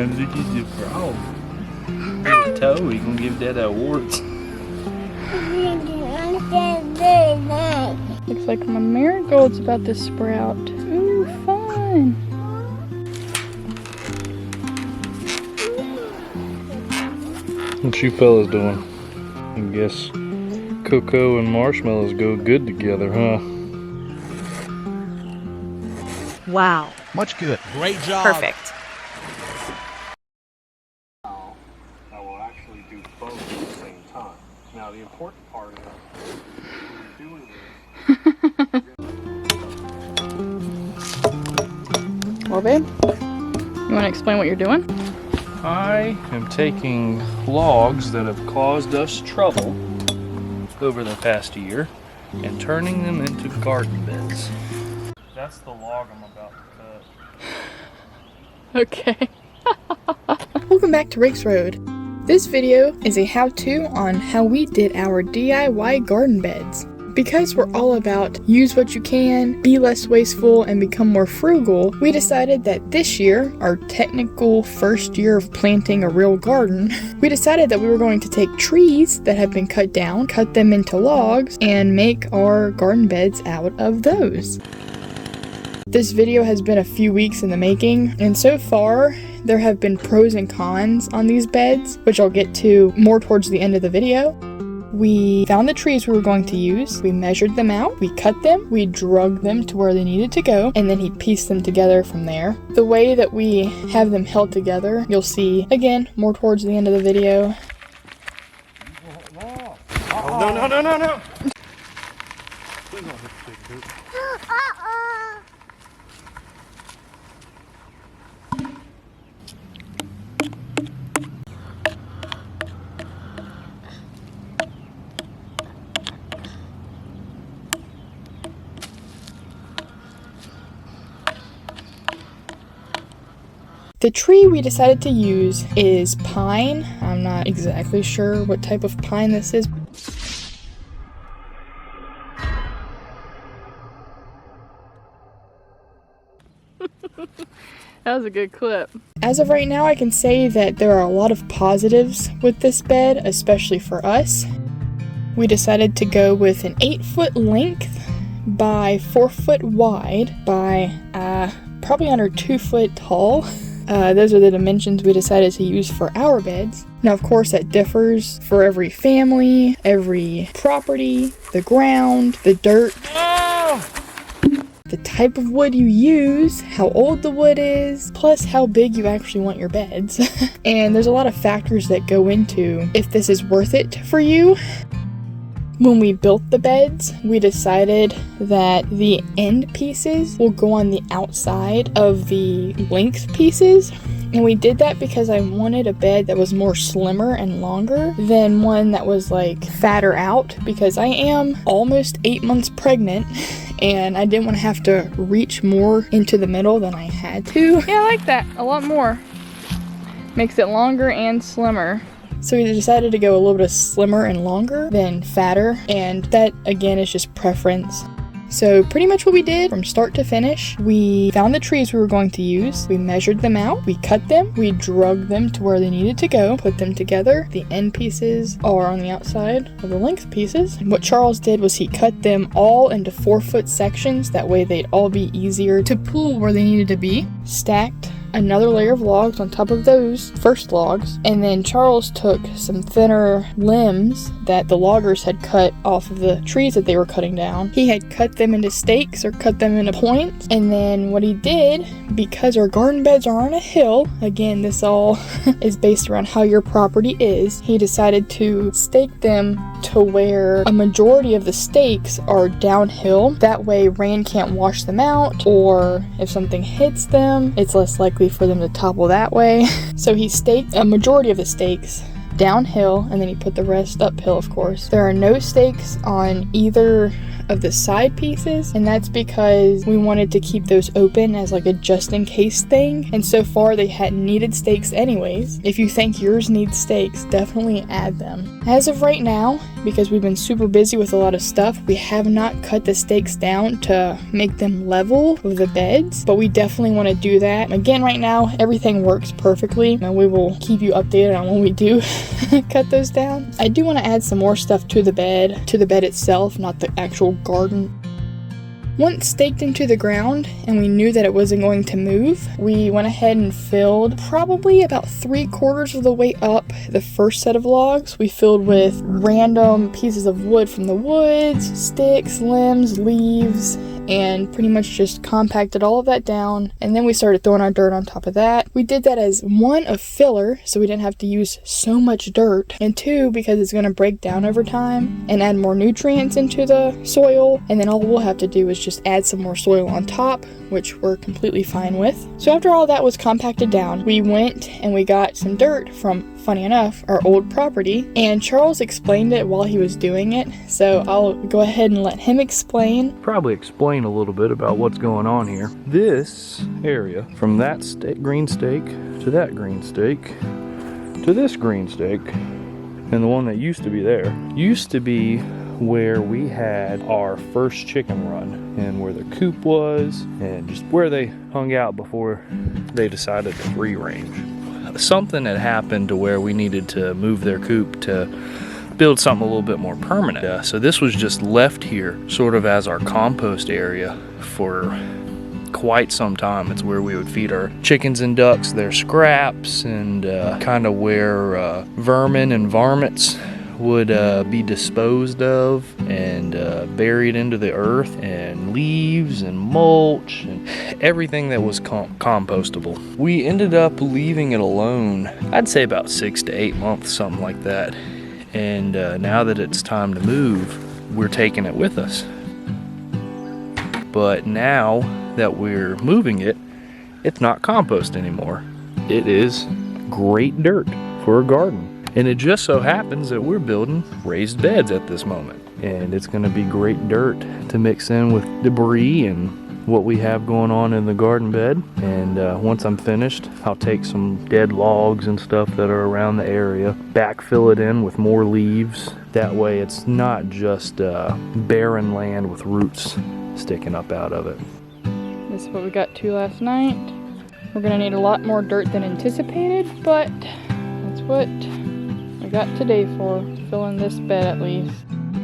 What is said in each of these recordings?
sometimes look at the frog. The toe, he can give that awards. Looks like my marigold's about to sprout. Ooh, fun! What you fellas doing? I guess cocoa and marshmallows go good together, huh? Wow. Much good. Great job. Perfect. I will actually do both at the same time. Now the important part is when you're doing this. Well, babe, you want to explain what you're doing? I am taking logs that have caused us trouble over the past year and turning them into garden beds. That's the log I'm about to cut. Okay. Welcome back to Rake's Road. This video is a how-to on how we did our DIY garden beds. Because we're all about use what you can, be less wasteful, and become more frugal, we decided that this year, our technical first year of planting a real garden, we decided that we were going to take trees that have been cut down, cut them into logs, and make our garden beds out of those. This video has been a few weeks in the making, and so far, there have been pros and cons on these beds, which I'll get to more towards the end of the video. We found the trees we were going to use, we measured them out, we cut them, we drug them to where they needed to go, and then he pieced them together from there. The way that we have them held together, you'll see, again, more towards the end of the video. Oh, no. The tree we decided to use is pine. I'm not exactly sure what type of pine this is. That was a good clip. As of right now, I can say that there are a lot of positives with this bed, especially for us. We decided to go with an 8-foot length by 4-foot wide by probably under 2 foot tall. Those are the dimensions we decided to use for our beds. Now, of course, that differs for every family, every property, the ground, the dirt, the type of wood you use, how old the wood is, plus how big you actually want your beds. And there's a lot of factors that go into if this is worth it for you. When we built the beds, we decided that the end pieces will go on the outside of the length pieces. And we did that because I wanted a bed that was more slimmer and longer than one that was like fatter out, because I am almost 8 months pregnant and I didn't want to have to reach more into the middle than I had to. Yeah, I like that a lot more. Makes it longer and slimmer. So we decided to go a little bit slimmer and longer than fatter, and that again is just preference. So pretty much what we did from start to finish, we found the trees we were going to use, we measured them out, we cut them, we drug them to where they needed to go, put them together. The end pieces are on the outside of the length pieces. And what Charles did was he cut them all into 4-foot sections, that way they'd all be easier to pull where they needed to be. Stacked another layer of logs on top of those first logs, and then Charles took some thinner limbs that the loggers had cut off of the trees that they were cutting down. He had cut them into stakes or cut them into points, and then what he did, because our garden beds are on a hill, again this all is based around how your property is, he decided to stake them to where a majority of the stakes are downhill. That way rain can't wash them out, or if something hits them, it's less likely for them to topple that way. So he staked a majority of the stakes downhill, and then he put the rest uphill, of course. There are no stakes on either of the side pieces, and that's because we wanted to keep those open as like a just in case thing, and so far they hadn't needed stakes anyways. If you think yours needs stakes, definitely add them. As of right now, because we've been super busy with a lot of stuff, we have not cut the stakes down to make them level with the beds, but we definitely want to do that. Again, right now everything works perfectly, and we will keep you updated on when we do cut those down. I do want to add some more stuff to the bed itself, not the actual garden. Once staked into the ground and we knew that it wasn't going to move, we went ahead and filled probably about 3/4 of the way up the first set of logs. We filled with random pieces of wood from the woods, sticks, limbs, leaves, and pretty much just compacted all of that down, and then we started throwing our dirt on top of that. We did that as one, a filler, so we didn't have to use so much dirt, and two, because it's going to break down over time and add more nutrients into the soil, and then all we'll have to do is just add some more soil on top, which we're completely fine with. So after all that was compacted down, we went and we got some dirt from, funny enough, our old property, and Charles explained it while he was doing it, so I'll go ahead and let him explain. Probably explain a little bit about what's going on here. This area, from that green stake to that green stake to this green stake, and the one that used to be there, used to be where we had our first chicken run, and where the coop was, and just where they hung out before they decided to free range. Something had happened to where we needed to move their coop to build something a little bit more permanent. So this was just left here sort of as our compost area for quite some time. It's where we would feed our chickens and ducks their scraps, and kind of where vermin and varmints would be disposed of and buried into the earth, and leaves and mulch and everything that was compostable. We ended up leaving it alone, I'd say about 6 to 8 months, something like that. And now that it's time to move, we're taking it with us. But now that we're moving it, it's not compost anymore. It is great dirt for a garden. And it just so happens that we're building raised beds at this moment. And it's gonna be great dirt to mix in with debris and what we have going on in the garden bed. And once I'm finished, I'll take some dead logs and stuff that are around the area, backfill it in with more leaves. That way it's not just barren land with roots sticking up out of it. This is what we got to last night. We're gonna need a lot more dirt than anticipated, but that's what I got today for filling this bed at least.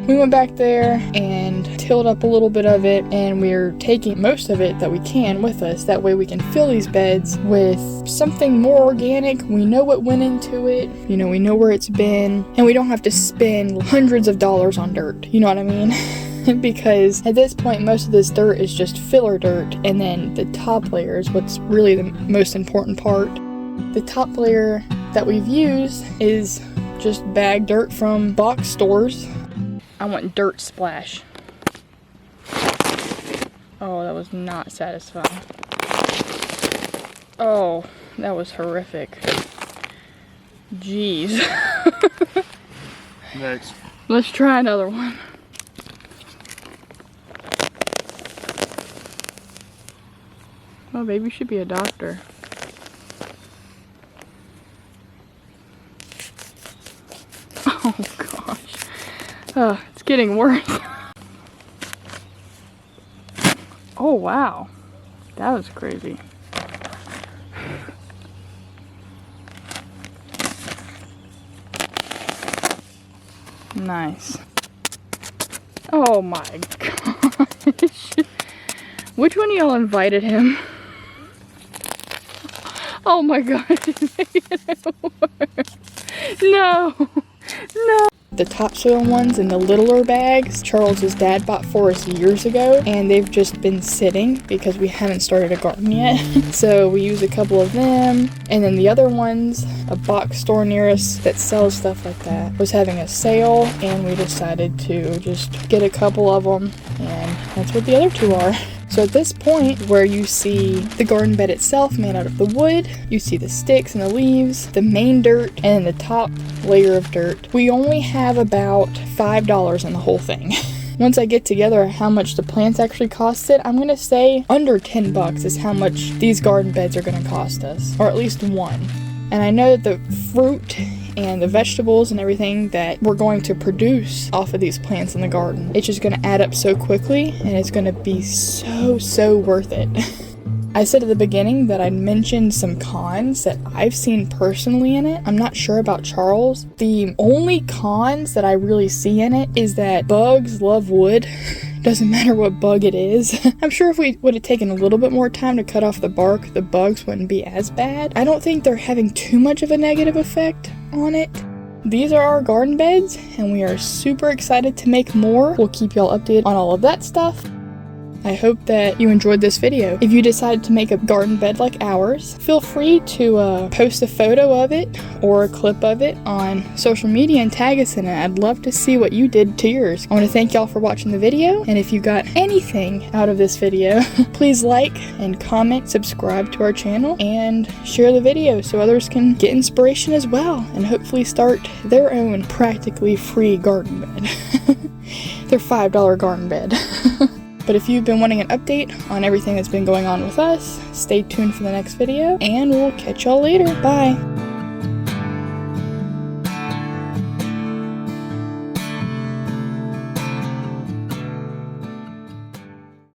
We went back there and tilled up a little bit of it, and we're taking most of it that we can with us. That way we can fill these beds with something more organic. We know what went into it, we know where it's been, and we don't have to spend hundreds of dollars on dirt, you know what I mean? Because at this point most of this dirt is just filler dirt, and then the top layer is what's really the most important part. The top layer that we've used is just bag dirt from box stores. I want dirt splash. Oh, that was not satisfying. Oh, that was horrific. Jeez. Next. Let's try another one. Oh, baby, you should be a doctor. Oh, gosh. Oh, it's getting worse. Oh, wow. That was crazy. Nice. Oh my gosh. Which one of y'all invited him? Oh my gosh, it's making it worse. No. No. The topsoil ones in the littler bags, Charles's dad bought for us years ago, and they've just been sitting because we haven't started a garden yet. So we use a couple of them, and then the other ones, a box store near us that sells stuff like that, was having a sale, and we decided to just get a couple of them, and that's what the other two are. So at this point, where you see the garden bed itself made out of the wood, you see the sticks and the leaves, the main dirt, and the top layer of dirt, we only have about $5 in the whole thing. once I get together how much the plants actually costed, I'm gonna say under 10 bucks is how much these garden beds are gonna cost us, or at least one. And I know that the fruit and the vegetables and everything that we're going to produce off of these plants in the garden, it's just gonna add up so quickly, and it's gonna be so worth it. I said at the beginning that I'd mentioned some cons that I've seen personally in it. I'm not sure about Charles. The only cons that I really see in it is that bugs love wood. Doesn't matter what bug it is. I'm sure if we would have taken a little bit more time to cut off the bark, the bugs wouldn't be as bad. I don't think they're having too much of a negative effect on it. These are our garden beds, and we are super excited to make more. We'll keep y'all updated on all of that stuff. I hope that you enjoyed this video. If you decided to make a garden bed like ours, feel free to post a photo of it or a clip of it on social media and tag us in it. I'd love to see what you did to yours. I want to thank y'all for watching the video, and if you got anything out of this video, please like and comment, subscribe to our channel, and share the video so others can get inspiration as well and hopefully start their own practically free garden bed. Their $5 garden bed. But if you've been wanting an update on everything that's been going on with us, stay tuned for the next video, and we'll catch y'all later. Bye!